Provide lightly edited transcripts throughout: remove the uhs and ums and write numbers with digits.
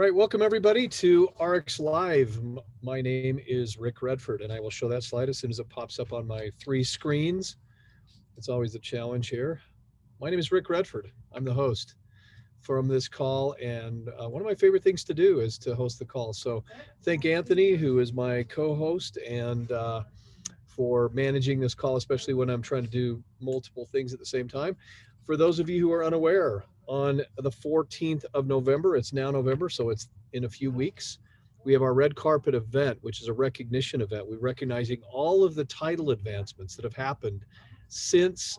All right, welcome everybody to ARIIX Live. My name is Rick Redford, and I will show that slide as soon as it pops up on my three screens. It's always a challenge here. My name is Rick Redford. I'm the host from this call, and one of my favorite things to do is to host the call. So thank Anthony, who is my co-host, and for managing this call, especially when I'm trying to do multiple things at the same time. For those of you who are unaware, on the 14th of November, it's now November, so it's in a few weeks, we have our red carpet event, which is a recognition event. We're recognizing all of the title advancements that have happened since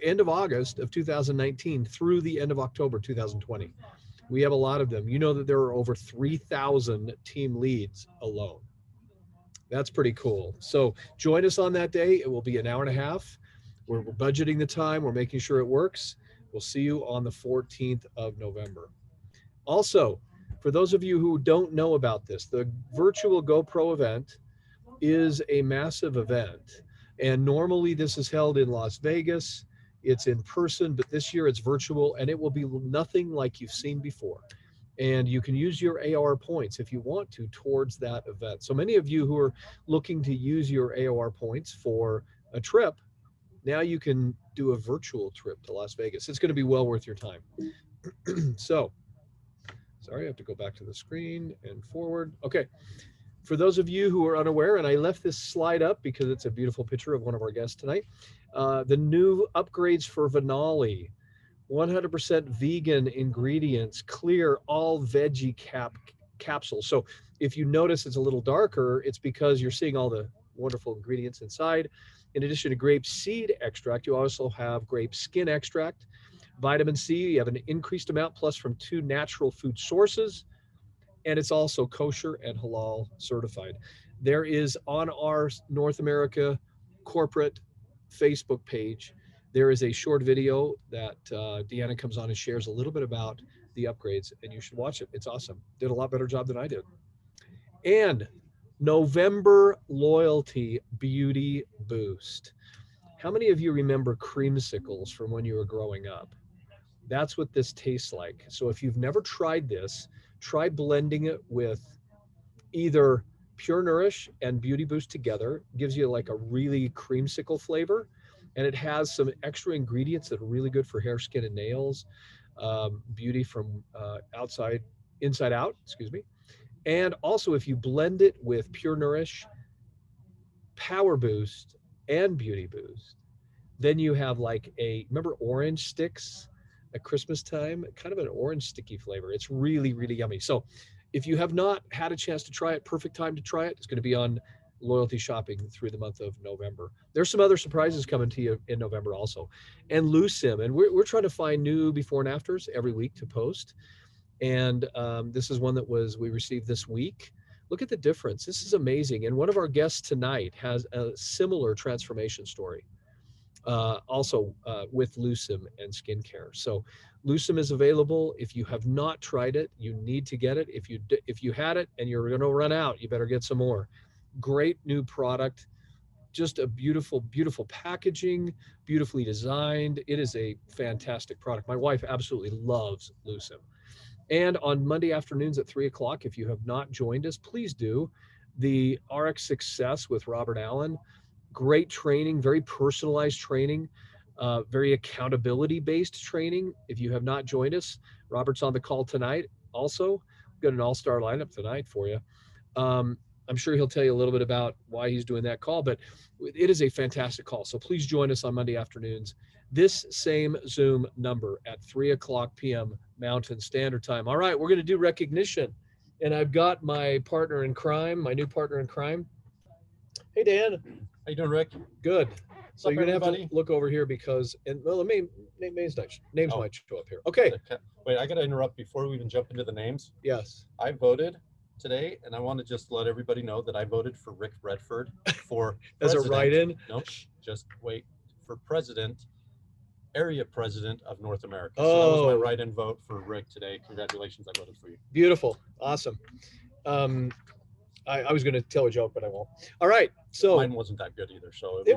end of August of 2019 through the end of October 2020. We have a lot of them. You know that there are over 3,000 team leads alone. That's pretty cool. So join us on that day. It will be an hour and a half. We're budgeting the time. We're making sure it works. We'll see you on the 14th of November. Also, for those of you who don't know about this, the virtual GoPro event is a massive event. And normally this is held in Las Vegas. It's in person, but this year it's virtual, and it will be nothing like you've seen before. And you can use your AR points if you want to towards that event. So many of you who are looking to use your AR points for a trip, now you can do a virtual trip to Las Vegas. It's going to be well worth your time. So, sorry, I have to go back to the screen and forward. Okay. For those of you who are unaware, and I left this slide up because it's a beautiful picture of one of our guests tonight, the new upgrades for Vinali, 100% vegan ingredients, clear all veggie capsules. So if you notice it's a little darker, it's because you're seeing all the wonderful ingredients inside. In addition to grape seed extract, you also have grape skin extract, vitamin C. You have an increased amount plus from 2 natural food sources. And it's also kosher and halal certified. There is on our North America corporate Facebook page, there is a short video that Deanna comes on and shares a little bit about the upgrades, and you should watch it. It's awesome. Did a lot better job than I did. And November Loyalty Beauty Boost. How many of you remember creamsicles from when you were growing up? That's what this tastes like. So if you've never tried this, try blending it with either Pure Nourish and Beauty Boost together. It gives you like a really creamsicle flavor, and it has some extra ingredients that are really good for hair, skin, and nails. Beauty from inside out, excuse me. And also if you blend it with Pure Nourish, Power Boost, and Beauty Boost, then you have like remember orange sticks at Christmas time? Kind of an orange sticky flavor. It's really, really yummy. So if you have not had a chance to try it, perfect time to try it. It's going to be on loyalty shopping through the month of November. There's some other surprises coming to you in November also. And Lucim, and we're trying to find new before and afters every week to post. And this is one that we received this week. Look at the difference. This is amazing. And one of our guests tonight has a similar transformation story. Also with Lucim and skincare. So Lucim is available. If you have not tried it, you need to get it. If you had it and you're going to run out, you better get some more. Great new product. Just a beautiful, beautiful packaging, beautifully designed. It is a fantastic product. My wife absolutely loves Lucim. And on Monday afternoons at 3 o'clock, if you have not joined us, please do. The ARIIX Success with Robert Allen. Great training, very personalized training, very accountability-based training. If you have not joined us, Robert's on the call tonight. Also, we've got an all-star lineup tonight for you. I'm sure he'll tell you a little bit about why he's doing that call, but it is a fantastic call. So please join us on Monday afternoons, this same Zoom number at 3 o'clock p.m. Mountain Standard Time. All right, we're going to do recognition. And I've got my partner in crime, my new partner in crime. Hey, Dan. How you doing, Rick? Good. So What's you're up, gonna have everybody? to look over here because, names might show up here. Okay. Wait, I got to interrupt before we even jump into the names. Yes. I voted today, and I want to just let everybody know that I voted for Rick Redford for As a president. write-in? Nope. Just wait for area president of North America. Oh. So that was my write-in vote for Rick today. Congratulations, I voted for you. Beautiful. Awesome. I was going to tell a joke, but I won't. All right. So mine wasn't that good either. So it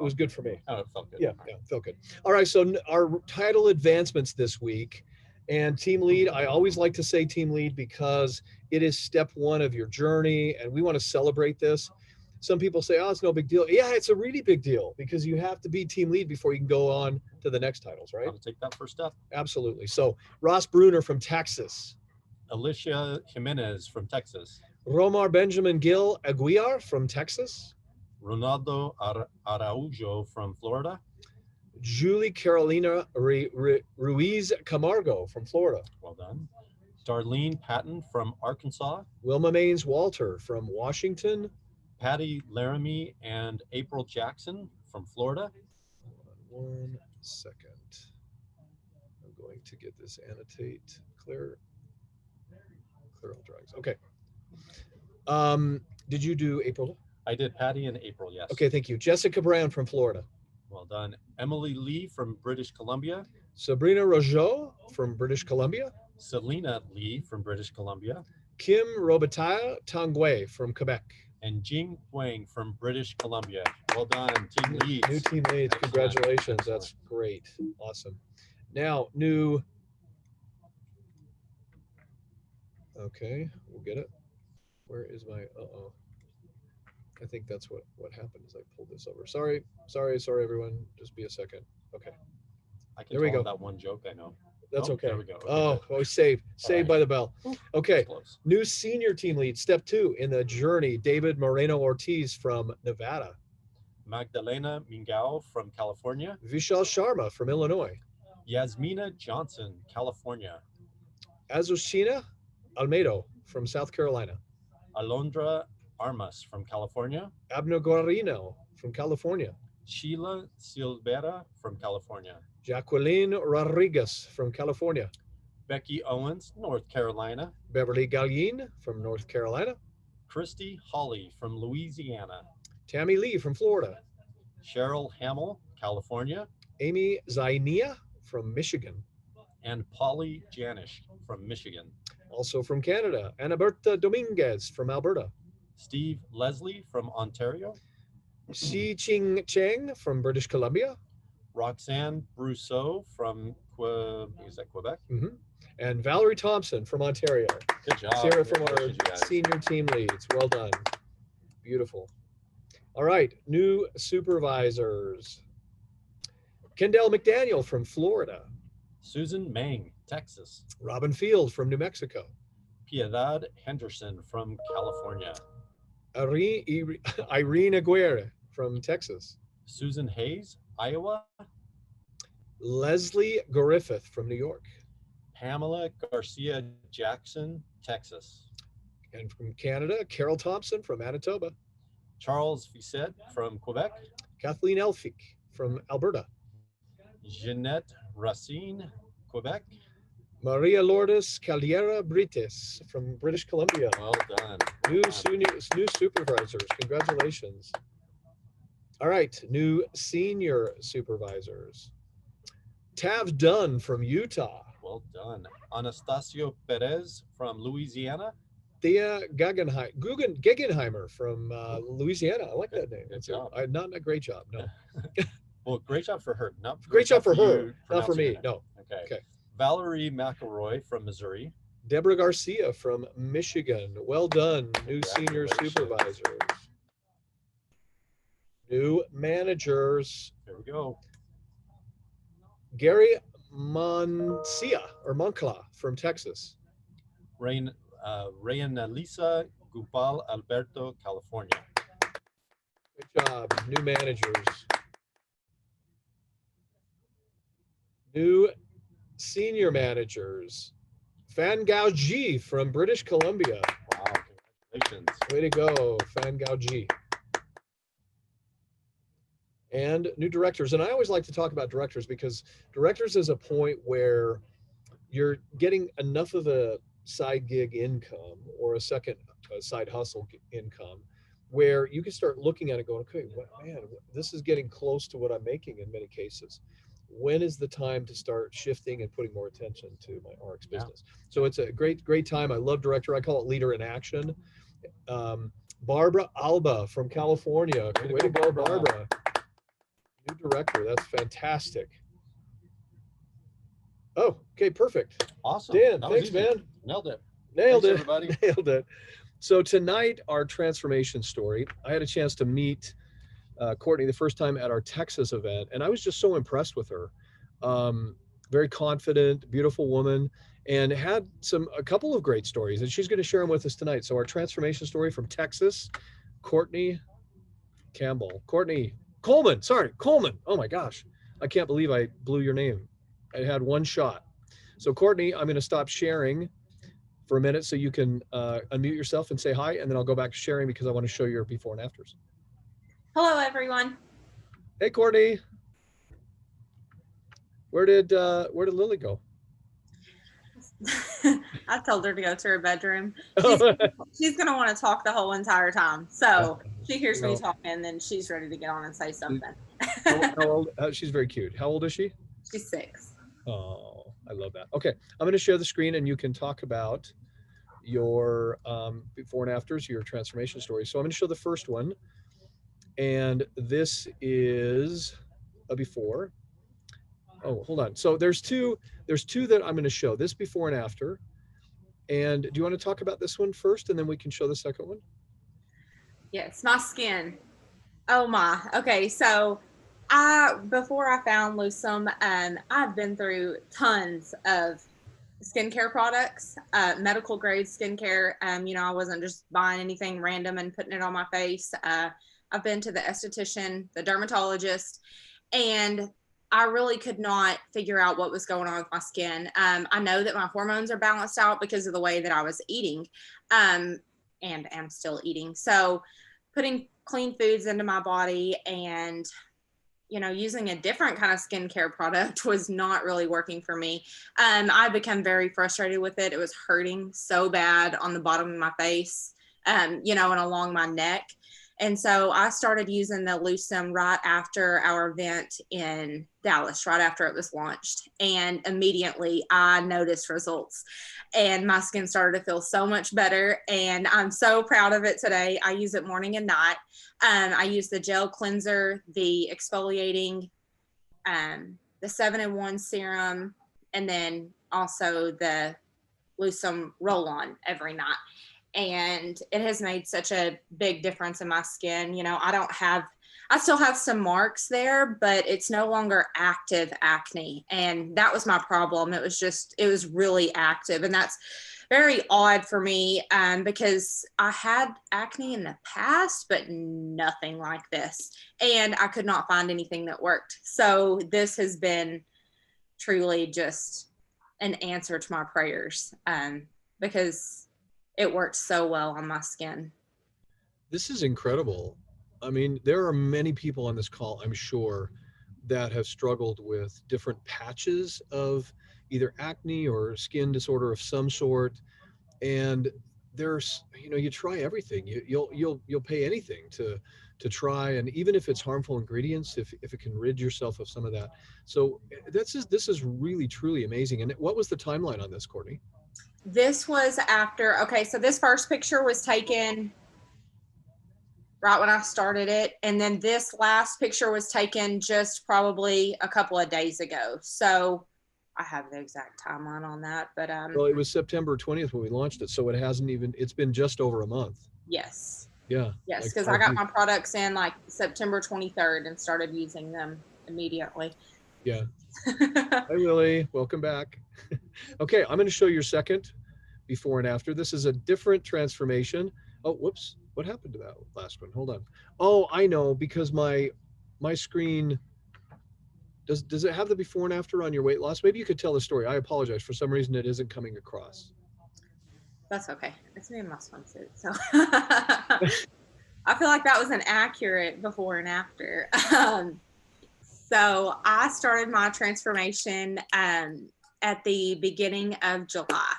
was good for me. Oh, it felt good. Yeah, it felt good. All right. So our title advancements this week And team lead, I always like to say team lead because it is step one of your journey, and we want to celebrate this. Some people say, oh, it's no big deal. Yeah, it's a really big deal because you have to be team lead before you can go on to the next titles, right? Got to take that first step. Absolutely. So Ross Bruner from Texas. Alicia Jimenez from Texas. Romar Benjamin Gil Aguiar from Texas. Ronaldo Araujo from Florida. Julie Carolina Ruiz Camargo from Florida. Well done. Darlene Patton from Arkansas. Wilma Maines Walter from Washington. Patty Laramie and April Jackson from Florida. Hold on 1 second. I'm going to get this annotate. Clear all drawings. Okay. Did you do April? I did Patty and April, yes. Okay, thank you. Jessica Brown from Florida. Well done. Emily Lee from British Columbia. Sabrina Rojo from British Columbia. Selena Lee from British Columbia. Kim Robitaille Tanguay from Quebec. And Jing Wang from British Columbia. Well done, team leads. New team leads. Excellent. Congratulations. Excellent. That's great. Awesome. Now, new. Okay, we'll get it. Where is my, uh-oh. I think that's what happened is I pulled this over. Sorry, everyone. Just be a second. Okay. I can There we tell go. that one joke I know. That's Oh, okay. there we go. Okay, Oh, good. always saved right. by the bell. Okay. Close. New senior team lead, step 2 in the journey, David Moreno Ortiz from Nevada. Magdalena Mingao from California. Vishal Sharma from Illinois. Yasmina Johnson, California. Azucena Almedo from South Carolina. Alondra Armas from California. Abner Guarino from California. Sheila Silvera from California. Jacqueline Rodriguez from California. Becky Owens, North Carolina. Beverly Gallin from North Carolina. Christy Hawley from Louisiana. Tammy Lee from Florida. Cheryl Hamill, California. Amy Zainia from Michigan. And Polly Janish from Michigan. Also from Canada, Anaberta Dominguez from Alberta. Steve Leslie from Ontario. Xi Ching Cheng from British Columbia. Roxanne Brousseau from Quebec. Mm-hmm. And Valerie Thompson from Ontario. Good job. Sarah from our Congratulations, you guys. senior team leads. Well done. Beautiful. All right, new supervisors. Kendall McDaniel from Florida. Susan Mang, Texas. Robin Field from New Mexico. Piedad Henderson from California. Irene Aguirre from Texas. Susan Hayes, Iowa. Leslie Griffith from New York. Pamela Garcia Jackson, Texas. And from Canada, Carol Thompson from Manitoba. Charles Fisset from Quebec. Kathleen Elphick from Alberta. Jeanette Racine, Quebec. Maria Lourdes Caldera Brites from British Columbia. Well done. New supervisors. Congratulations. All right, new senior supervisors. Tav Dunn from Utah. Well done. Anastasio Perez from Louisiana. Thea Guggenheimer from Louisiana. I like that name. Good job. Not a great job, no. Well, great job for her. Not Great job for her, you not for pronouncing me. it. No. Okay. Okay. Valerie McElroy from Missouri. Deborah Garcia from Michigan. Well done, new senior Congratulations. supervisors. New managers. Here we go. Gary Moncla from Texas. Lisa Gupal Alberto, California. Good job, new managers. New senior managers. Fan Gao Ji from British Columbia. Wow, congratulations. Way to go, Fan Gao Ji. And new directors. And I always like to talk about directors because directors is a point where you're getting enough of a side gig income or a second side hustle income where you can start looking at it going, okay, man, this is getting close to what I'm making in many cases. When is the time to start shifting and putting more attention to my ARIIX business? So it's a great time. I love director. I call it leader in action. Barbara Alba from California. Way to go, Barbara. New director. That's fantastic. Oh, okay, perfect. Awesome. Dan, That was thanks, easy. man. Nailed it. Nailed Thanks, it. everybody. Nailed it. So tonight, our transformation story, I had a chance to meet Courtney the first time at our Texas event, and I was just so impressed with her. Very confident, beautiful woman, and had a couple of great stories, and she's going to share them with us tonight. So our transformation story from Texas, Courtney Coleman. Sorry, Coleman. Oh my gosh, I can't believe I blew your name. I had one shot. So Courtney, I'm going to stop sharing for a minute so you can unmute yourself and say hi, and then I'll go back to sharing because I want to show your before and afters. Hello, everyone. Hey, Courtney. Where did Lily go? I told her to go to her bedroom. She's going to want to talk the whole entire time. So she hears me talking, then she's ready to get on and say something. How old? She's very cute. How old is she? She's 6. Oh, I love that. Okay, I'm going to share the screen and you can talk about your before and afters, your transformation story. So I'm going to show the first one. And this is a before. Oh, hold on. So there's two that I'm going to show, this before and after. And do you want to talk about this one first and then we can show the second one? Yes, my skin. Oh my. Okay, so before I found Latson, I've been through tons of skincare products, medical grade skincare. I wasn't just buying anything random and putting it on my face. I've been to the esthetician, the dermatologist, and I really could not figure out what was going on with my skin. I know that my hormones are balanced out because of the way that I was eating, and am still eating. So putting clean foods into my body and using a different kind of skincare product was not really working for me. I became very frustrated with it. It was hurting so bad on the bottom of my face, and along my neck. And so I started using the Latson right after our event in Dallas, right after it was launched. And immediately I noticed results and my skin started to feel so much better. And I'm so proud of it today. I use it morning and night. I use the gel cleanser, the exfoliating, the 7-in-1 serum, and then also the Latson roll-on every night. And it has made such a big difference in my skin. I still have some marks there, but it's no longer active acne. And that was my problem. It was really active. And that's very odd for me, because I had acne in the past, but nothing like this. And I could not find anything that worked. So this has been truly just an answer to my prayers, because it worked so well on my skin. This is incredible. I mean, there are many people on this call, I'm sure, that have struggled with different patches of either acne or skin disorder of some sort. And there's, you try everything. You'll pay anything to try, and even if it's harmful ingredients, if it can rid yourself of some of that. So this is really truly amazing. And what was the timeline on this, Courtney? This was after, okay, so this first picture was taken right when I started it. And then this last picture was taken just probably a couple of days ago. So I have the exact timeline on that, but well, it was September 20th when we launched it. So it's been just over a month. yes. Yeah. Yes, because I got my products in like September 23rd and started using them immediately. Yeah. Hi, Lily. Welcome back. Okay, I'm going to show your second before and after. This is a different transformation. Oh, whoops. What happened to that last one? Hold on. Oh, I know, because my screen, does it have the before and after on your weight loss? Maybe you could tell the story. I apologize. For some reason, it isn't coming across. That's okay. It's me in my swimsuit. So I feel like that was an accurate before and after. So I started my transformation at the beginning of July.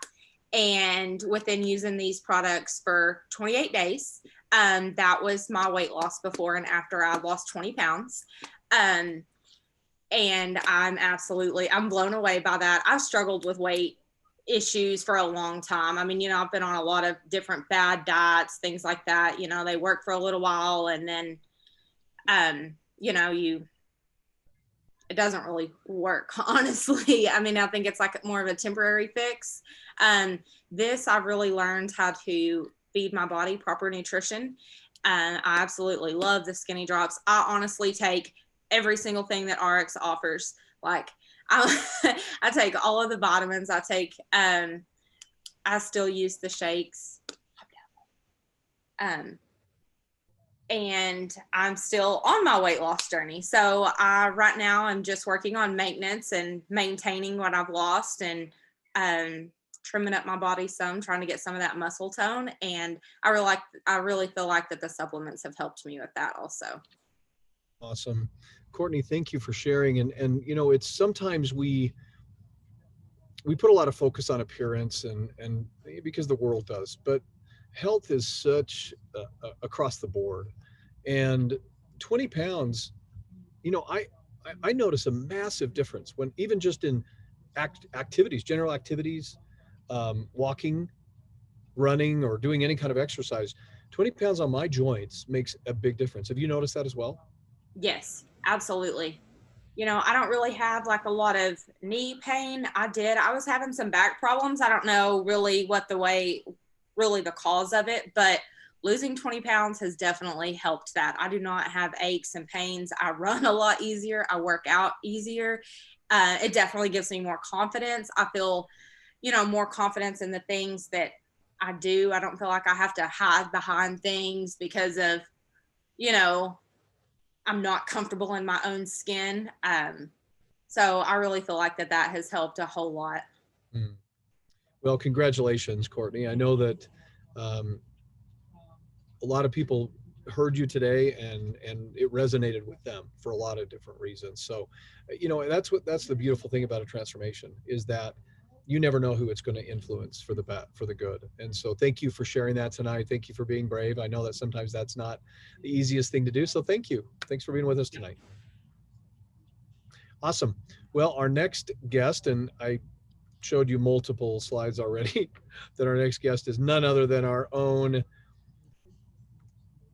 And within using these products for 28 days, that was my weight loss before and after. I lost 20 pounds. And I'm blown away by that. I've struggled with weight issues for a long time. I mean, I've been on a lot of different bad diets, things like that. They work for a little while and then, it doesn't really work, honestly. I mean, I think it's like more of a temporary fix. This, I've really learned how to feed my body proper nutrition. I absolutely love the skinny drops. I honestly take every single thing that ARIIX offers. Like, I take all of the vitamins. I still use the shakes. And I'm still on my weight loss journey. So right now I'm just working on maintenance and maintaining what I've lost, and trimming up my body some, trying to get some of that muscle tone. And I really feel like that the supplements have helped me with that also. Awesome. Courtney, thank you for sharing. And you know, it's sometimes we put a lot of focus on appearance and because the world does, but health is such across the board. And 20 pounds, you know, I notice a massive difference when even just in activities, general activities, walking, running, or doing any kind of exercise. 20 pounds on my joints makes a big difference. Have you noticed that as well? Yes, absolutely. You know, I don't really have like a lot of knee pain. I was having some back problems. I don't know really really the cause of it, but losing 20 pounds has definitely helped that. I do not have aches and pains. I run a lot easier. I work out easier. It definitely gives me more confidence. I feel, you know, more confidence in the things that I do. I don't feel like I have to hide behind things because of, you know, I'm not comfortable in my own skin. So I really feel like that has helped a whole lot. Mm. Well, congratulations, Courtney. I know that a lot of people heard you today and it resonated with them for a lot of different reasons. So, you know, that's the beautiful thing about a transformation, is that you never know who it's going to influence for the good. And so thank you for sharing that tonight. Thank you for being brave. I know that sometimes that's not the easiest thing to do. So thank you. Thanks for being with us tonight. Awesome. Well, our next guest, and I showed you multiple slides already, that our next guest is none other than our own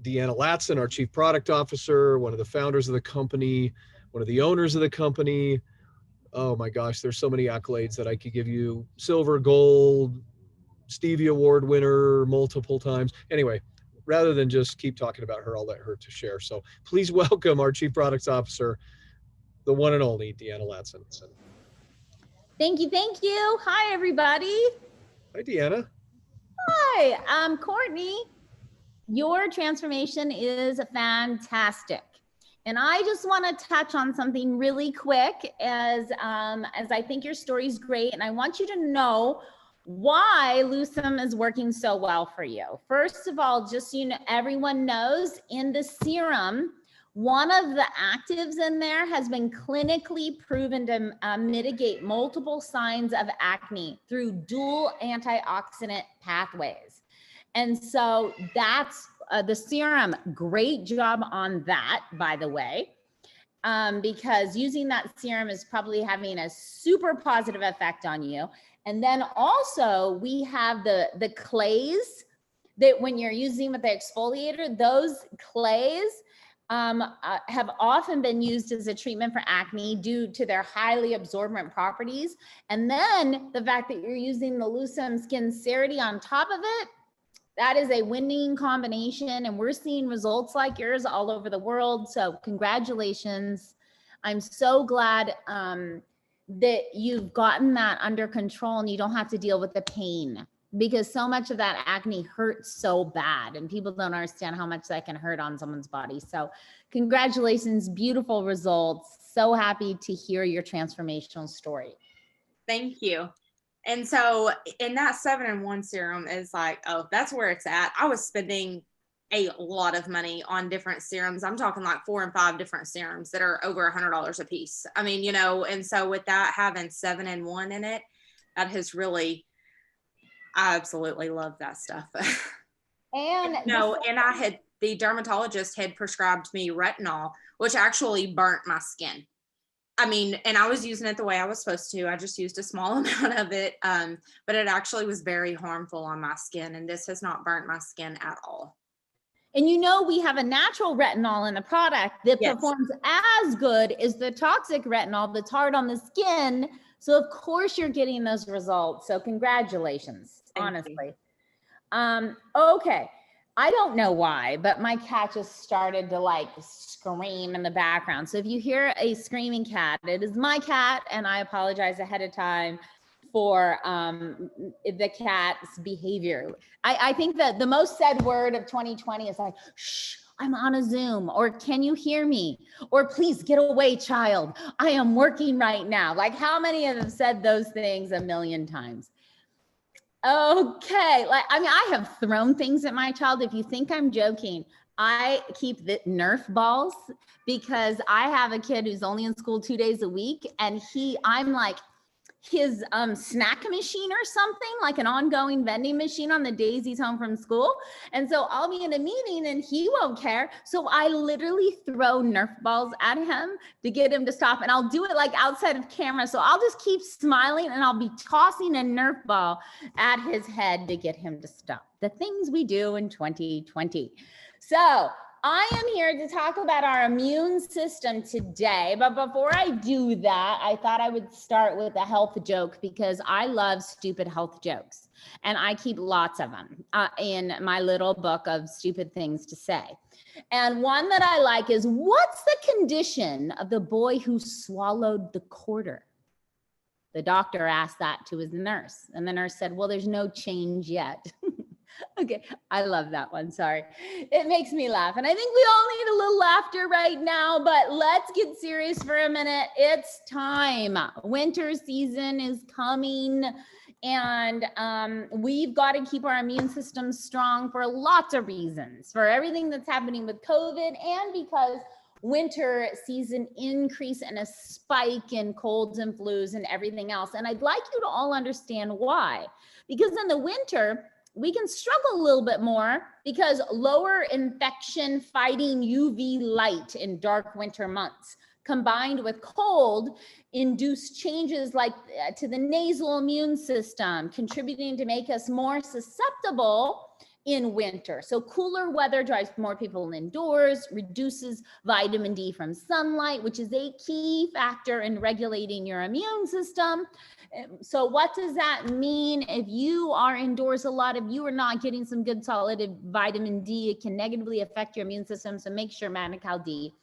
Deanna Latson, our Chief Product Officer, one of the founders of the company, one of the owners of the company. Oh my gosh, there's so many accolades that I could give you. Silver, gold, Stevie Award winner multiple times. Anyway, rather than just keep talking about her, I'll let her to share. So please welcome our Chief Products Officer, the one and only Deanna Latson. Thank you. Thank you. Hi, everybody. Hi, Deanna. Hi, I'm Courtney. Your transformation is fantastic. And I just want to touch on something really quick as I think your story is great. And I want you to know why Latson is working so well for you. First of all, just so you know, everyone knows in the serum, one of the actives in there has been clinically proven to mitigate multiple signs of acne through dual antioxidant pathways. And so that's the serum. Great job on that, by the way, because using that serum is probably having a super positive effect on you. And then also we have the clays that when you're using with the exfoliator, those clays have often been used as a treatment for acne due to their highly absorbent properties. And then the fact that you're using the Latson Skin Cerity on top of it, that is a winning combination. And we're seeing results like yours all over the world. So congratulations. I'm so glad that you've gotten that under control and you don't have to deal with the pain, because so much of that acne hurts so bad and people don't understand how much that can hurt on someone's body. So congratulations, beautiful results. So happy to hear your transformational story. Thank you. And so in that 7-in-1 serum is like, oh, that's where it's at. I was spending a lot of money on different serums. I'm talking like 4 and 5 different serums that are over $100 a piece. I mean, you know, and so with that having 7-in-1 in it, that has really, I absolutely love that stuff. And no, and the dermatologist had prescribed me retinol, which actually burnt my skin. I mean, and I was using it the way I was supposed to. I just used a small amount of it, but it actually was very harmful on my skin. And this has not burnt my skin at all. And you know, we have a natural retinol in the product that Yes. performs as good as the toxic retinol that's hard on the skin. So of course you're getting those results. So congratulations, Thank honestly. Okay. I don't know why, but my cat just started to like scream in the background. So if you hear a screaming cat, it is my cat, and I apologize ahead of time for the cat's behavior. I think that the most said word of 2020 is like, shh, I'm on a Zoom, or can you hear me? Or please get away, child. I am working right now. Like, how many of them said those things a million times? Okay, like, I mean, I have thrown things at my child. If you think I'm joking, I keep the Nerf balls because I have a kid who's only in school 2 days a week, and I'm like his snack machine or something, like an ongoing vending machine on the days he's home from school. And so I'll be in a meeting and he won't care. So I literally throw Nerf balls at him to get him to stop. And I'll do it like outside of camera. So I'll just keep smiling and I'll be tossing a Nerf ball at his head to get him to stop. The things we do in 2020. So I am here to talk about our immune system today, but before I do that, I thought I would start with a health joke because I love stupid health jokes, and I keep lots of them in my little book of stupid things to say. And one that I like is, what's the condition of the boy who swallowed the quarter? The doctor asked that to his nurse, and the nurse said, well, there's no change yet. Okay, I love that one. Sorry. It makes me laugh. And I think we all need a little laughter right now, but let's get serious for a minute. It's time. Winter season is coming, and we've got to keep our immune system strong for lots of reasons, for everything that's happening with COVID, and because winter season increase and a spike in colds and flus and everything else. And I'd like you to all understand why. Because in the winter, we can struggle a little bit more because lower infection fighting UV light in dark winter months combined with cold induce changes like to the nasal immune system, contributing to make us more susceptible in winter. So cooler weather drives more people indoors, reduces vitamin D from sunlight, which is a key factor in regulating your immune system. So what does that mean? If you are indoors a lot, if you are not getting some good solid vitamin D, it can negatively affect your immune system. So make sure Medi-Cal D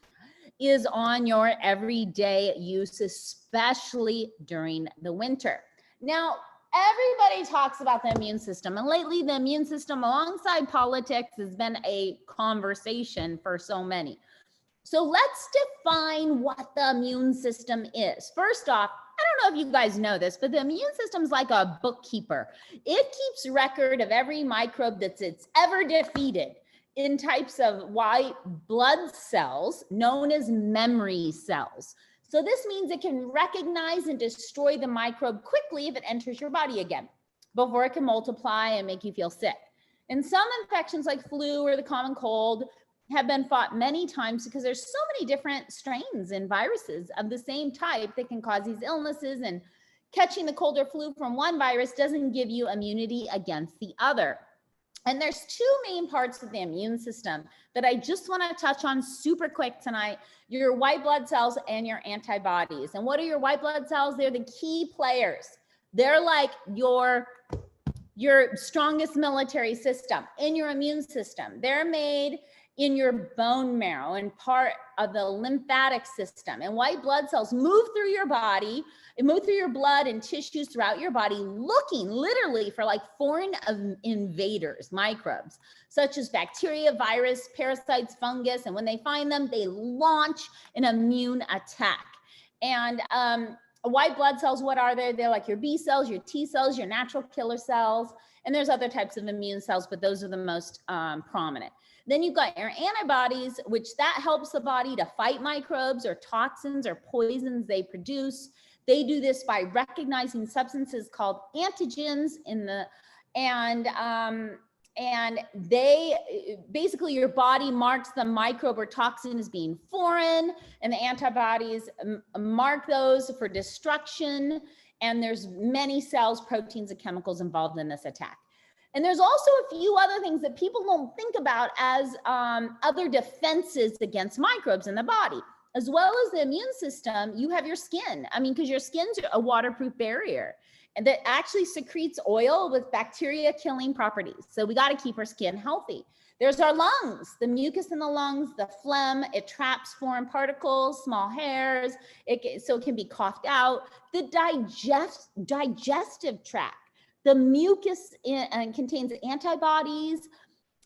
is on your everyday use, especially during the winter. Now, everybody talks about the immune system, and lately the immune system alongside politics has been a conversation for so many. So let's define what the immune system is. First off, I don't know if you guys know this, but the immune system is like a bookkeeper. It keeps record of every microbe that's it's ever defeated in types of white blood cells known as memory cells. So this means it can recognize and destroy the microbe quickly if it enters your body again, before it can multiply and make you feel sick. And some infections like flu or the common cold have been fought many times because there's so many different strains and viruses of the same type that can cause these illnesses, and catching the cold or flu from one virus doesn't give you immunity against the other. And there's two main parts of the immune system that I just want to touch on super quick tonight: your white blood cells and your antibodies. And what are your white blood cells? They're the key players. They're like your strongest military system in your immune system. They're made in your bone marrow and part of the lymphatic system. And white blood cells move through your body, and move through your blood and tissues throughout your body, looking literally for like foreign invaders, microbes, such as bacteria, virus, parasites, fungus. And when they find them, they launch an immune attack. And white blood cells, what are they? They're like your B cells, your T cells, your natural killer cells. And there's other types of immune cells, but those are the most prominent. Then you've got your antibodies, which that helps the body to fight microbes or toxins or poisons they produce. They do this by recognizing substances called antigens and they basically, your body marks the microbe or toxin as being foreign, and the antibodies mark those for destruction. And there's many cells, proteins, and chemicals involved in this attack. And there's also a few other things that people don't think about as other defenses against microbes in the body. As well as the immune system, you have your skin. I mean, because your skin's a waterproof barrier and that actually secretes oil with bacteria killing properties. So we got to keep our skin healthy. There's our lungs, the mucus in the lungs, the phlegm, it traps foreign particles, small hairs, so it can be coughed out. The digestive tract, the mucus contains antibodies,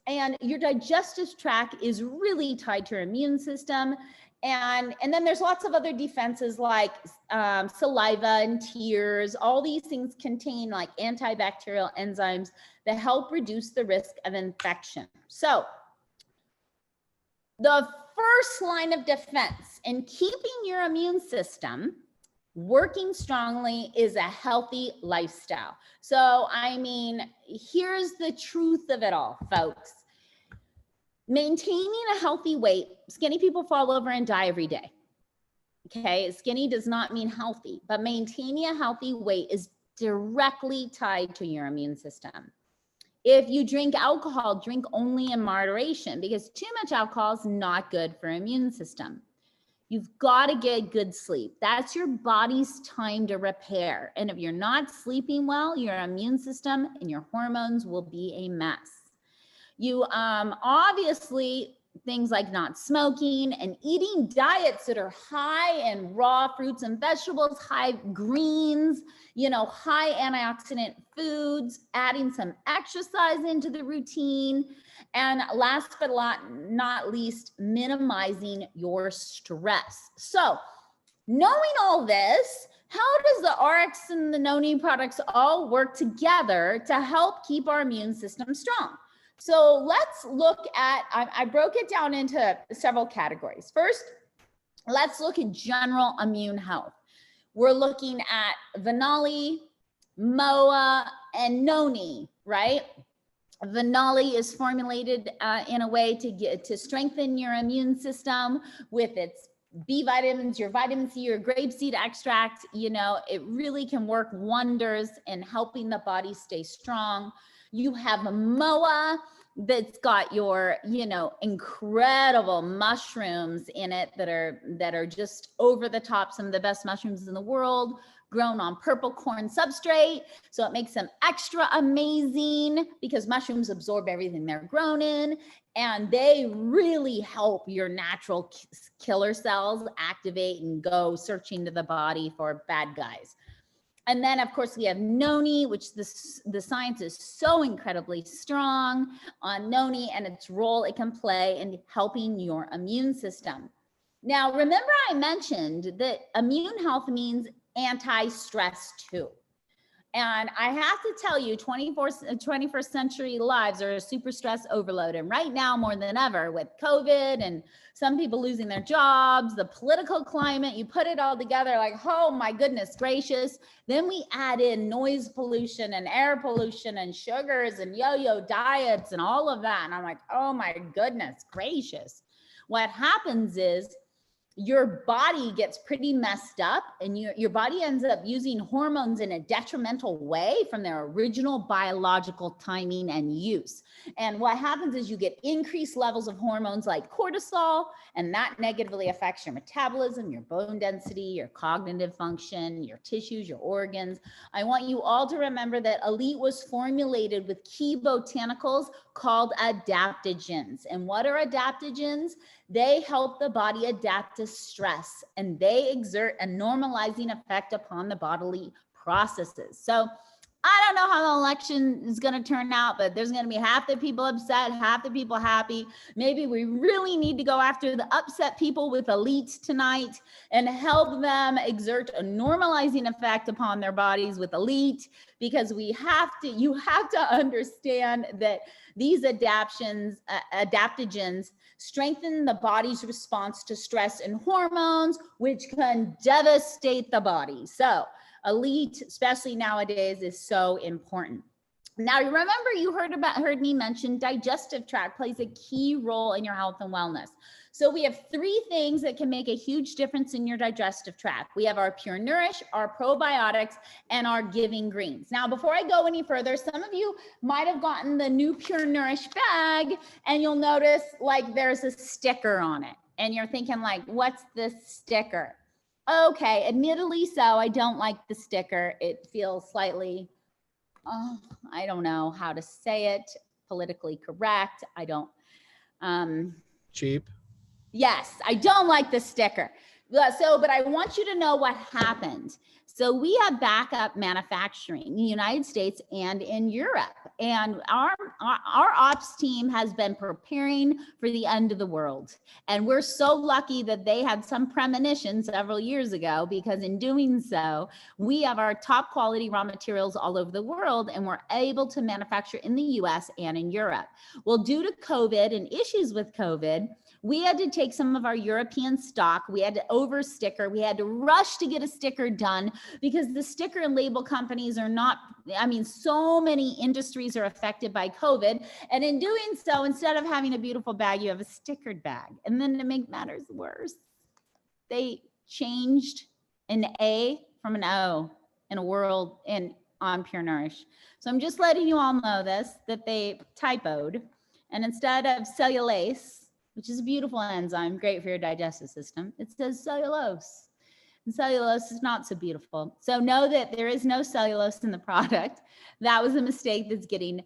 and your digestive tract is really tied to your immune system. And then there's lots of other defenses like saliva and tears. All these things contain like antibacterial enzymes that help reduce the risk of infection. So the first line of defense in keeping your immune system working strongly is a healthy lifestyle. So, I mean, here's the truth of it all, folks. Maintaining a healthy weight, skinny people fall over and die every day. Okay, skinny does not mean healthy, but maintaining a healthy weight is directly tied to your immune system. If you drink alcohol, drink only in moderation because too much alcohol is not good for immune system. You've got to get good sleep. That's your body's time to repair. And if you're not sleeping well, your immune system and your hormones will be a mess. You obviously things like not smoking and eating diets that are high in raw fruits and vegetables, high greens, high antioxidant foods, adding some exercise into the routine. And last but not least, minimizing your stress. So knowing all this, how does the ARIIX and the Noni products all work together to help keep our immune system strong? So let's look at, I broke it down into several categories. First, let's look at general immune health. We're looking at Vanali, MOA, and Noni, right? Vanali is formulated in a way to strengthen your immune system with its B vitamins, your vitamin C, your grapeseed extract. It really can work wonders in helping the body stay strong. You have a MOA that's got your, incredible mushrooms in it that are just over the top, some of the best mushrooms in the world, grown on purple corn substrate. So it makes them extra amazing because mushrooms absorb everything they're grown in, and they really help your natural killer cells activate and go searching to the body for bad guys. And then, of course, we have Noni, which the science is so incredibly strong on Noni and its role it can play in helping your immune system. Now, remember I mentioned that immune health means anti-stress too. And I have to tell you, 21st century lives are a super stress overload. And right now, more than ever, with COVID and some people losing their jobs, the political climate, you put it all together like, oh my goodness gracious. Then we add in noise pollution and air pollution and sugars and yo-yo diets and all of that. And I'm like, oh my goodness gracious. What happens is your body gets pretty messed up and your body ends up using hormones in a detrimental way from their original biological timing and use. And what happens is you get increased levels of hormones like cortisol, and that negatively affects your metabolism, your bone density, your cognitive function, your tissues, your organs. I want you all to remember that ARIIX was formulated with key botanicals called adaptogens. And what are adaptogens? They help the body adapt to stress, and they exert a normalizing effect upon the bodily processes. So I don't know how the election is going to turn out, but there's going to be half the people upset, half the people happy. Maybe we really need to go after the upset people with ARIIX tonight and help them exert a normalizing effect upon their bodies with ARIIX, because you have to understand that these adaptogens strengthen the body's response to stress and hormones, which can devastate the body. So ARIIX, especially nowadays, is so important. Now, you remember you heard me mention digestive tract plays a key role in your health and wellness. So we have 3 things that can make a huge difference in your digestive tract. We have our Pure Nourish, our probiotics, and our Giving Greens. Now, before I go any further, some of you might have gotten the new Pure Nourish bag, and you'll notice like there's a sticker on it. And you're thinking like, what's this sticker? Okay, admittedly so, I don't like the sticker. It feels slightly, I don't know how to say it, politically correct. I don't, Cheap. yes, I don't like the sticker. But I want you to know what happened. So we have backup manufacturing in the United States and in Europe. And our ops team has been preparing for the end of the world. And we're so lucky that they had some premonition several years ago, because in doing so, we have our top quality raw materials all over the world, and we're able to manufacture in the US and in Europe. Well, due to COVID and issues with COVID, we had to take some of our European stock. We had to over sticker. We had to rush to get a sticker done, because the sticker and label companies are not, I mean, so many industries are affected by COVID. And in doing so, instead of having a beautiful bag, you have a stickered bag. And then to make matters worse, they changed an A from an O in a world on Pure Nourish. So I'm just letting you all know this, that they typoed. And instead of cellulase, which is a beautiful enzyme, great for your digestive system, it says cellulose. And cellulose is not so beautiful. So know that there is no cellulose in the product. That was a mistake that's getting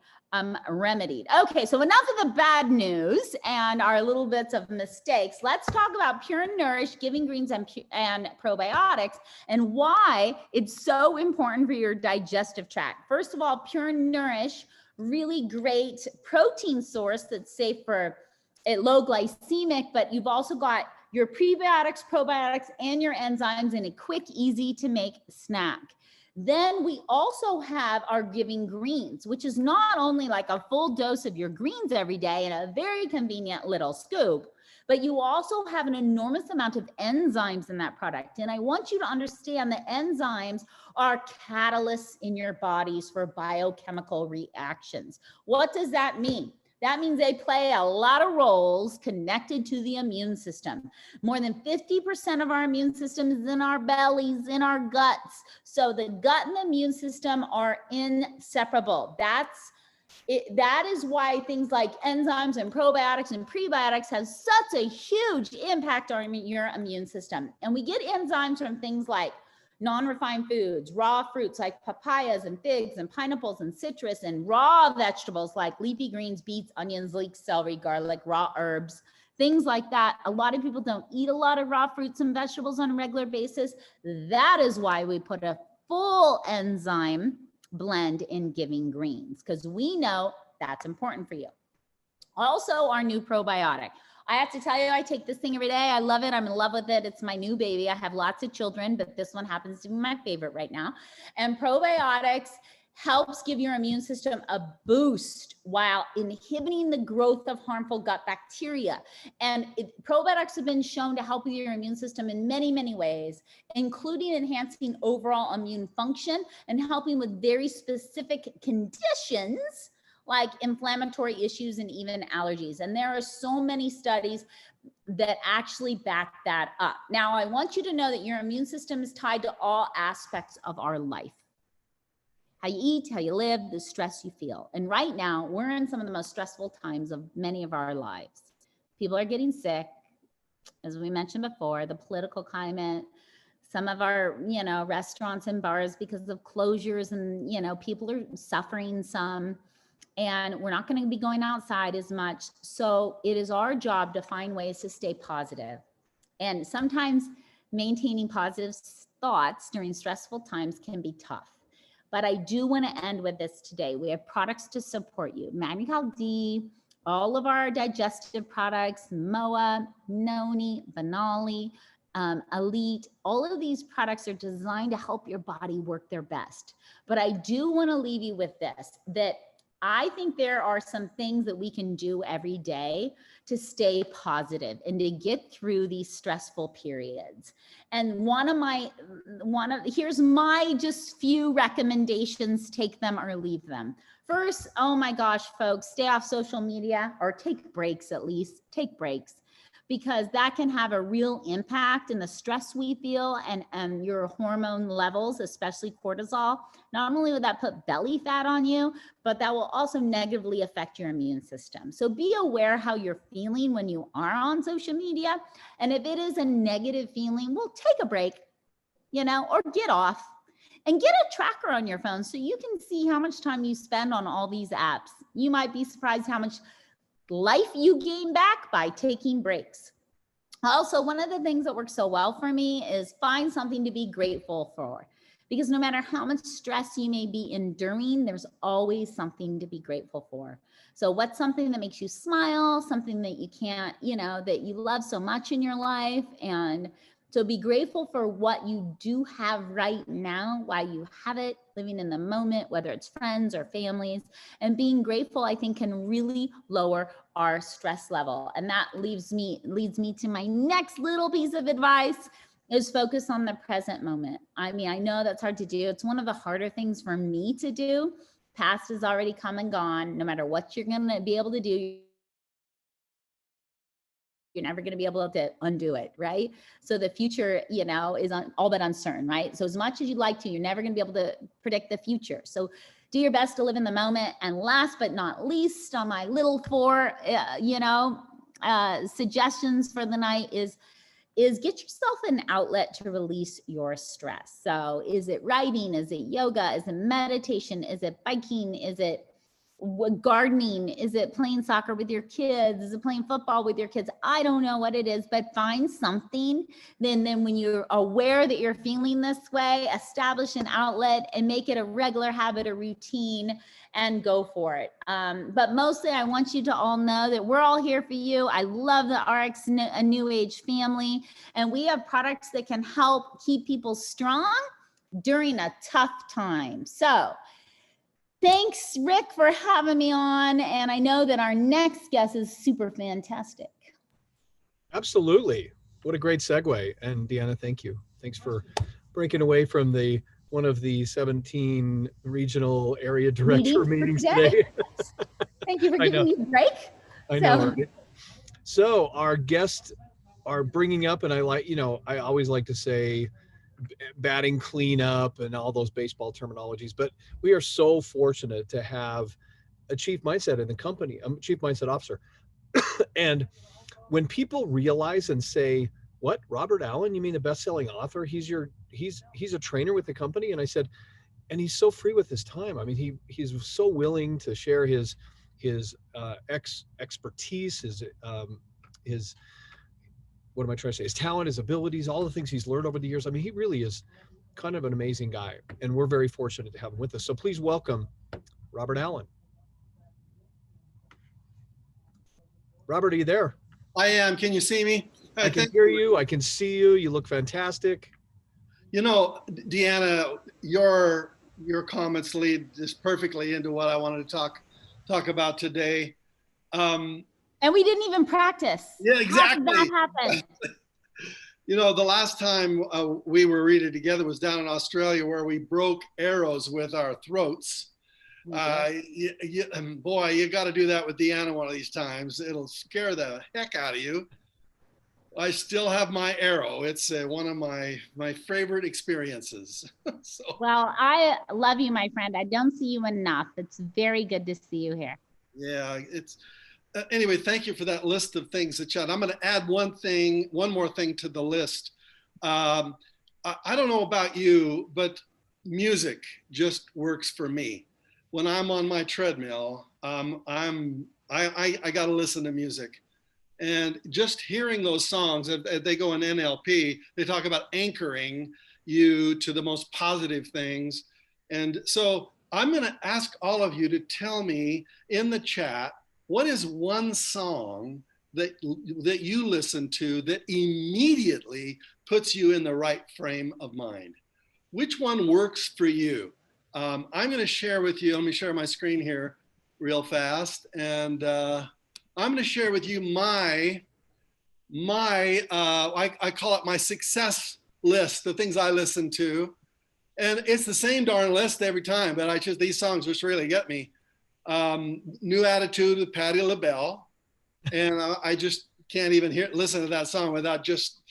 remedied. Okay, so enough of the bad news and our little bits of mistakes. Let's talk about Pure Nourish, Giving Greens, and probiotics, and why it's so important for your digestive tract. First of all, Pure Nourish, really great protein source that's safe for low glycemic, but you've also got your prebiotics, probiotics, and your enzymes in a quick, easy to make snack. Then we also have our Giving Greens, which is not only like a full dose of your greens every day in a very convenient little scoop, but you also have an enormous amount of enzymes in that product. And I want you to understand that enzymes are catalysts in your bodies for biochemical reactions. What does that mean? That means they play a lot of roles connected to the immune system. More than 50% of our immune system is in our bellies, in our guts. So the gut and the immune system are inseparable. That is why things like enzymes and probiotics and prebiotics have such a huge impact on your immune system. And we get enzymes from things like non-refined foods, raw fruits like papayas and figs and pineapples and citrus, and raw vegetables like leafy greens, beets, onions, leeks, celery, garlic, raw herbs, things like that. A lot of people don't eat a lot of raw fruits and vegetables on a regular basis. That is why we put a full enzyme blend in Giving Greens, because we know that's important for you. Also, our new probiotic. I have to tell you, I take this thing every day. I love it. I'm in love with it. It's my new baby. I have lots of children, but this one happens to be my favorite right now. And probiotics helps give your immune system a boost while inhibiting the growth of harmful gut bacteria. And probiotics have been shown to help with your immune system in many, many ways, including enhancing overall immune function and helping with very specific conditions like inflammatory issues and even allergies. And there are so many studies that actually back that up. Now, I want you to know that your immune system is tied to all aspects of our life. How you eat, how you live, the stress you feel. And right now, we're in some of the most stressful times of many of our lives. People are getting sick, as we mentioned before, the political climate, some of our, restaurants and bars because of closures, and, people are suffering some. And we're not going to be going outside as much. So it is our job to find ways to stay positive. And sometimes maintaining positive thoughts during stressful times can be tough. But I do want to end with this today. We have products to support you. Manucal D, all of our digestive products, MOA, Noni, Banali, Elite, all of these products are designed to help your body work their best. But I do want to leave you with this, that I think there are some things that we can do every day to stay positive and to get through these stressful periods. And here's my just few recommendations, take them or leave them. First, oh my gosh, folks, stay off social media, or take breaks, at least take breaks, because that can have a real impact in the stress we feel and your hormone levels, especially cortisol. Not only will that put belly fat on you, but that will also negatively affect your immune system. So be aware how you're feeling when you are on social media. And if it is a negative feeling, well, take a break, or get off. And get a tracker on your phone so you can see how much time you spend on all these apps. You might be surprised how much life you gain back by taking breaks. Also, one of the things that works so well for me is find something to be grateful for. Because no matter how much stress you may be enduring, there's always something to be grateful for. So what's something that makes you smile, something that you can't, that you love so much in your life? And so be grateful for what you do have right now, why you have it, living in the moment, whether it's friends or families. And being grateful, I think, can really lower our stress level. And that leads me to my next little piece of advice, is focus on the present moment. I mean, I know that's hard to do. It's one of the harder things for me to do. Past has already come and gone. No matter what you're going to be able to do, you're never going to be able to undo it, right? So the future, is all but uncertain, right? So as much as you'd like to, you're never going to be able to predict the future. So do your best to live in the moment. And last but not least, on my little 4, suggestions for the night is get yourself an outlet to release your stress. So is it writing? Is it yoga? Is it meditation? Is it biking? Is it gardening? Is it playing soccer with your kids? Is it playing football with your kids? I don't know what it is, but find something. Then when you're aware that you're feeling this way, establish an outlet and make it a regular habit, a routine, and go for it. But mostly I want you to all know that we're all here for you. I love the ARIIX a New Age family, and we have products that can help keep people strong during a tough time. So thanks, Rick, for having me on. And I know that our next guest is super fantastic. Absolutely. What a great segue. And Deanna, thank you. Thanks for breaking away from one of the 17 regional area director meetings today. Thank you for giving me a break. I know. Right? So our guests are bringing up, and I always like to say batting cleanup and all those baseball terminologies, but we are so fortunate to have a chief mindset in the company, a chief mindset officer. And when people realize and say, what, Robert Allen, you mean the best-selling author? He's a trainer with the company. And I said, and he's so free with his time. I mean, he's so willing to share his expertise, his what am I trying to say? His talent, his abilities, all the things he's learned over the years. I mean, he really is kind of an amazing guy, and we're very fortunate to have him with us. So please welcome Robert Allen. Robert, are you there? I am. Can you see me? I can hear you. I can see you. You look fantastic. Deanna, your comments lead just perfectly into what I wanted to talk about today. And we didn't even practice. Yeah, exactly. How did that happen? The last time we were reading together was down in Australia, where we broke arrows with our throats. And boy, you got to do that with Deanna one of these times. It'll scare the heck out of you. I still have my arrow. It's one of my favorite experiences. Well, I love you, my friend. I don't see you enough. It's very good to see you here. Yeah, it's anyway. Thank you for that list of things that you had. I'm going to add one more thing to the list. I don't know about you, but music just works for me. When I'm on my treadmill, I got to listen to music. And just hearing those songs, they go in NLP, they talk about anchoring you to the most positive things. And so I'm going to ask all of you to tell me in the chat, what is one song that you listen to that immediately puts you in the right frame of mind? Which one works for you? I'm going to share with you, let me share my screen here real fast. And I'm going to share with you I call it my success list, the things I listen to. And it's the same darn list every time, but these songs just really get me. New Attitude with Patti LaBelle. And I just can't even listen to that song without just,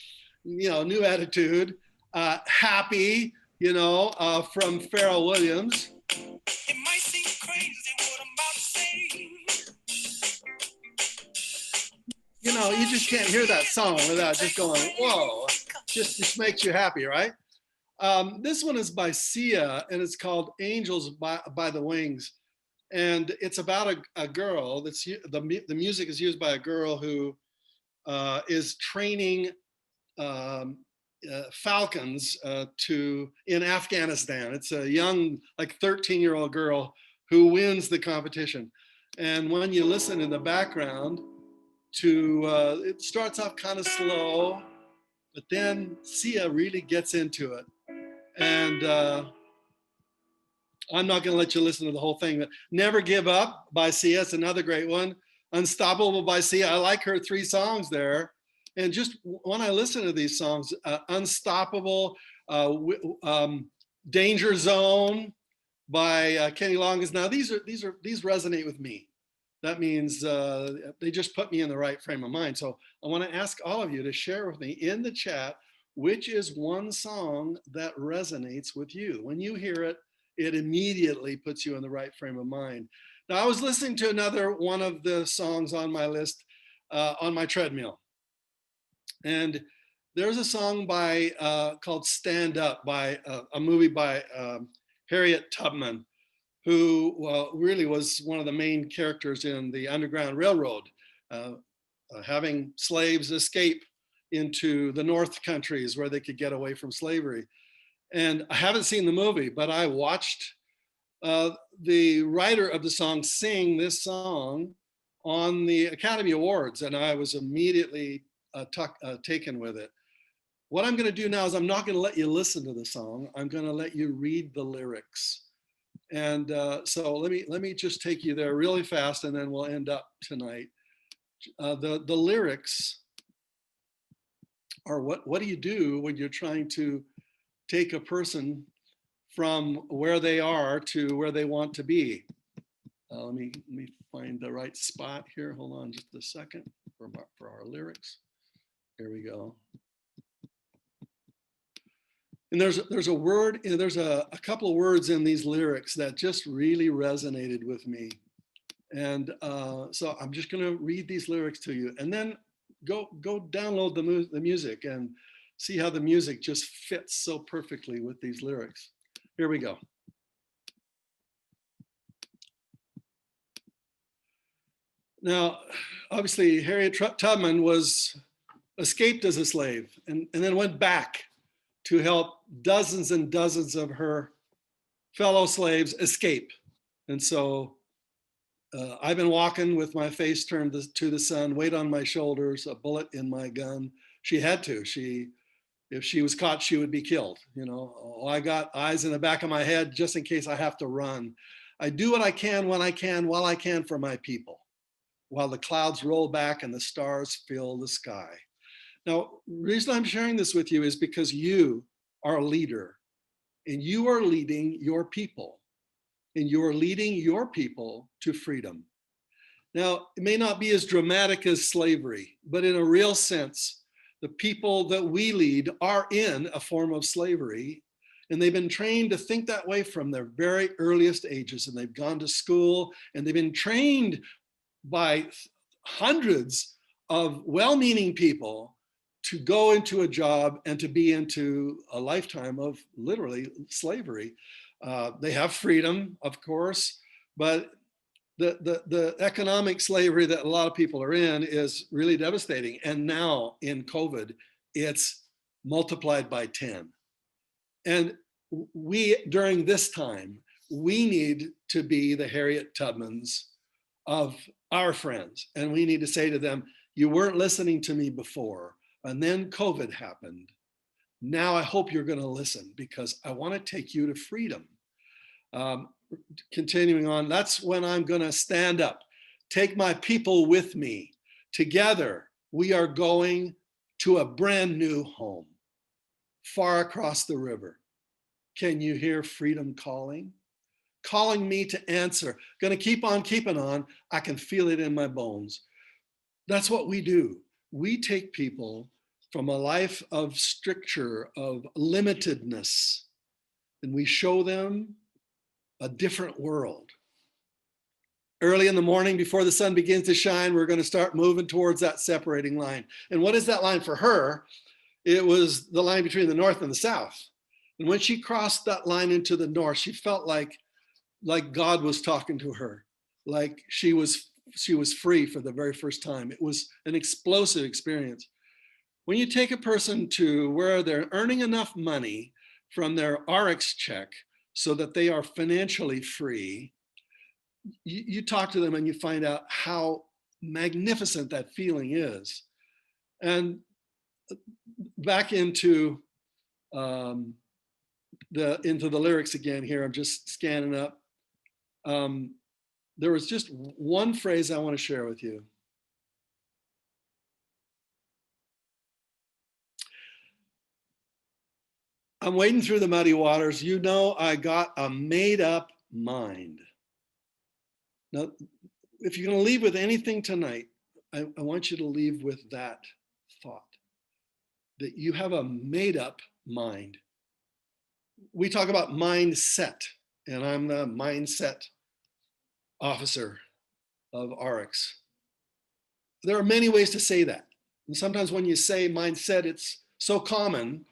New Attitude. Happy, from Pharrell Williams. It might seem crazy what I'm about to say. You just can't hear that song without just going, whoa, just makes you happy, right? This one is by Sia, and it's called Angels by the Wings. And it's about a girl the music is used by a girl who is training falcons in Afghanistan. It's a young, like 13-year-old girl who wins the competition. And when you listen in the background it starts off kind of slow, but then Sia really gets into it. And I'm not going to let you listen to the whole thing, but Never Give Up by Sia, it's another great one. Unstoppable by Sia, I like her 3 songs there. And just when I listen to these songs, Unstoppable, Danger Zone by Kenny Loggins. Now these resonate with me. That means they just put me in the right frame of mind. So I want to ask all of you to share with me in the chat, which is one song that resonates with you. When you hear it, it immediately puts you in the right frame of mind. Now I was listening to another one of the songs on my list on my treadmill. And there's a song called Stand Up by a movie by Harriet Tubman, who really was one of the main characters in the Underground Railroad, having slaves escape into the North countries where they could get away from slavery. And I haven't seen the movie, but I watched the writer of the song sing this song on the Academy Awards, and I was immediately taken with it. What I'm going to do now is I'm not going to let you listen to the song. I'm going to let you read the lyrics. And so let me just take you there really fast, and then we'll end up tonight. The lyrics are what do you do when you're trying to take a person from where they are to where they want to be? Let me find the right spot here. Hold on just a second for our lyrics. Here we go. And there's a word, there's a couple of words in these lyrics that just really resonated with me. And so I'm just going to read these lyrics to you, and then go download the music and see how the music just fits so perfectly with these lyrics. Here we go. Now, obviously, Harriet Tubman was escaped as a slave and then went back to help dozens and dozens of her fellow slaves escape. And so I've been walking with my face turned to the sun, weight on my shoulders, a bullet in my gun. She had to. If she was caught, she would be killed. I got eyes in the back of my head just in case I have to run. I do what I can when I can, while I can for my people, while the clouds roll back and the stars fill the sky. Now, the reason I'm sharing this with you is because you are a leader, and you are leading your people, and you are leading your people to freedom. Now, it may not be as dramatic as slavery, but in a real sense, the people that we lead are in a form of slavery, and they've been trained to think that way from their very earliest ages, and they've gone to school, and they've been trained by hundreds of well-meaning people to go into a job and to be into a lifetime of literally slavery. They have freedom, of course, but the economic slavery that a lot of people are in is really devastating. And now in COVID, it's multiplied by 10. And during this time, we need to be the Harriet Tubmans of our friends. And we need to say to them, you weren't listening to me before, and then COVID happened. Now I hope you're going to listen, because I want to take you to freedom. Continuing on, that's when I'm going to stand up, take my people with me. Together, we are going to a brand new home, far across the river. Can you hear freedom calling? calling me to answer. Going to keep on keeping on. I can feel it in my bones. That's what we do. We take people from a life of stricture, of limitedness, and we show them a different world. Early in the morning, before the sun begins to shine, we're going to start moving towards that separating line. And what is that line for her? It was the line between the north and the south. And when she crossed that line into the north, she felt like God was talking to her, like she was free for the very first time. It was an explosive experience. When you take a person to where they're earning enough money from their ARIIX check so that they are financially free, you talk to them and you find out how magnificent that feeling is. And back into the lyrics again here, I'm just scanning up. There was just one phrase I want to share with you. I'm wading through the muddy waters. You know, I got a made up mind. Now, if you're going to leave with anything tonight, I want you to leave with that thought, that you have a made up mind. We talk about mindset, and I'm the mindset officer of ARIIX. There are many ways to say that. And sometimes when you say mindset, it's so common,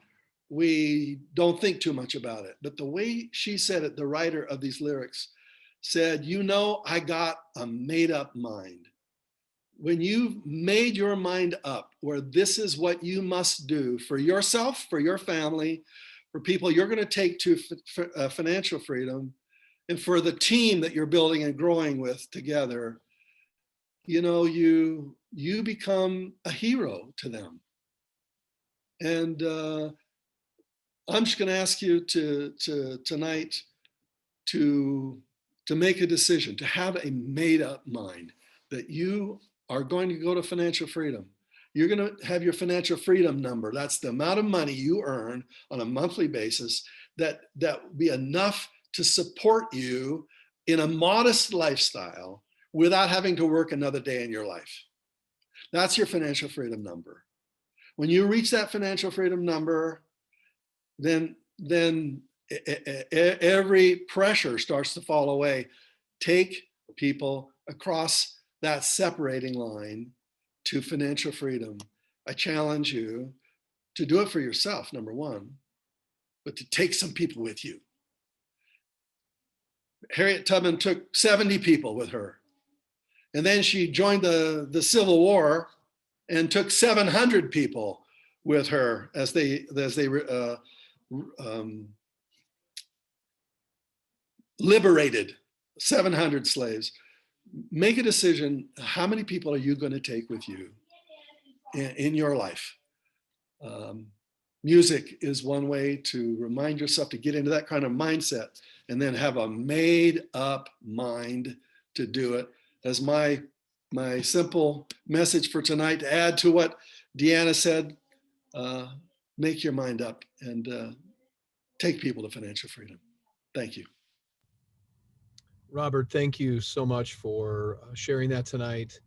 we don't think too much about it. But the way she said it, the writer of these lyrics said, you know, I got a made up mind. When you've made your mind up where this is what you must do for yourself, for your family, for people you're going to take to financial freedom, and for the team that you're building and growing with together, you know, you become a hero to them. And I'm just going to ask you tonight to make a decision, to have a made up mind that you are going to go to financial freedom. You're going to have your financial freedom number. That's the amount of money you earn on a monthly basis that will be enough to support you in a modest lifestyle without having to work another day in your life. That's your financial freedom number. When you reach that financial freedom number, then every pressure starts to fall away. Take people across that separating line to financial freedom. I challenge you to do it for yourself, number one, but to take some people with you. Harriet Tubman took 70 people with her. And then she joined the Civil War and took 700 people with her as they liberated 700 slaves. Make a decision. How many people are you going to take with you in your life? Music is one way to remind yourself to get into that kind of mindset and then have a made up mind to do it. As my simple message for tonight, to add to what Deanna said, make your mind up and take people to financial freedom. Thank you. Robert, thank you so much for sharing that tonight.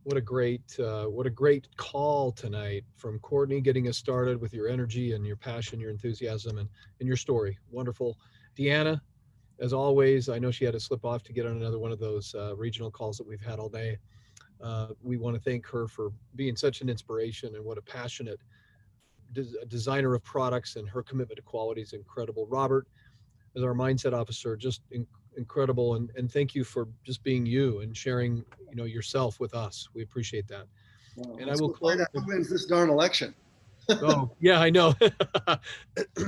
What a great call tonight from Courtney, getting us started with your energy and your passion, your enthusiasm, and your story. Wonderful. Deanna, as always, I know she had to slip off to get on another one of those regional calls that we've had all day. We want to thank her for being such an inspiration, and what a passionate designer of products, and her commitment to quality is incredible. Robert, as our mindset officer, just incredible, and thank you for just being you and sharing, yourself with us. We appreciate that. Well, and I will close. Who wins this darn election? Oh yeah, I know.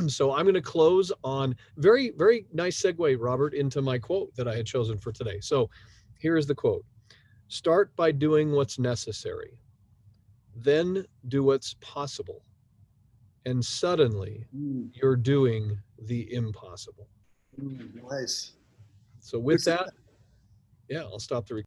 So I'm going to close on very, very nice segue, Robert, into my quote that I had chosen for today. So here is the quote: "Start by doing what's necessary, then do what's possible, and suddenly you're doing the impossible." Nice. So with that, yeah, I'll stop the recording.